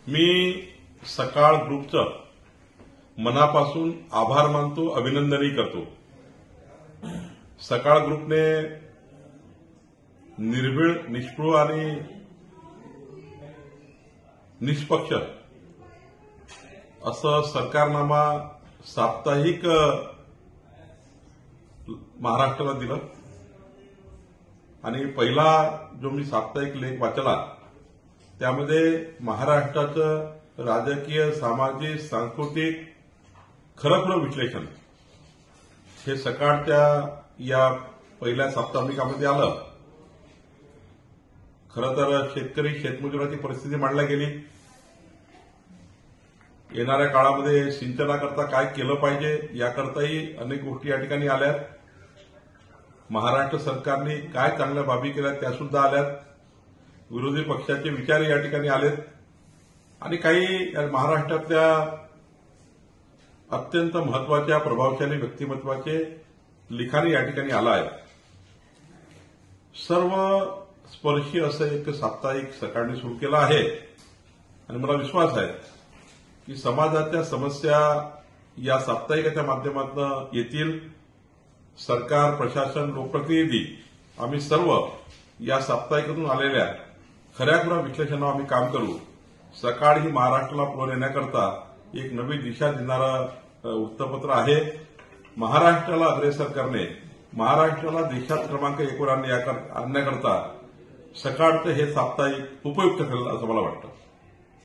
मी सकाळ ग्रुपचं मनापासून आभार मानतो, अभिनंदनही करतो। सकाळ ग्रुपने निर्भीड, निष्पृह आणि निष्पक्ष असं सरकारनामा साप्ताहिक महाराष्ट्राला दिलं आणि पहिला जो मी साप्ताहिक लेख वाचला त्यामध्ये महाराष्ट्राचं राजकीय, सामाजिक, सांस्कृतिक खरं विश्लेषण हे सकाळच्या या पहिल्या साप्ताहिकामध्ये आलं। खरं तर शेतकरी, शेतमजुराची परिस्थिती मांडली गेली। येणाऱ्या काळामध्ये सिंचनाकरता काय केलं पाहिजे याकरताही अनेक गोष्टी या ठिकाणी आल्यात। महाराष्ट्र सरकारने काय चांगल्या बाबी केल्या त्यासुद्धा आल्यात। विरोधी पक्षाचे विचार या ठिकाणी आलेत आणि काही महाराष्ट्रातल्या अत्यंत महत्वाच्या प्रभावशाली व्यक्तिमत्वाचे लिखाण या ठिकाणी आलं आहे। सर्व स्पर्शी असं एक साप्ताहिक सकाळने सुरू केलं आहे आणि मला विश्वास आहे की समाजाच्या समस्या या साप्ताहिकाच्या माध्यमातून येतील। सरकार, प्रशासन, लोकप्रतिनिधी आम्ही सर्व या साप्ताहिकातून आलेल्या खऱ्या विश्लेषणावर आम्ही काम करू। सकाळ ही महाराष्ट्राला पुढे नेण्याकरता एक नवी दिशा देणारं वृत्तपत्र आहे। महाराष्ट्राला अग्रेसर करणे, महाराष्ट्राला देशात क्रमांक 1 वर आणण्याकरता सकाळचं हे साप्ताहिक उपयुक्त ठरेल असं मला वाटतं।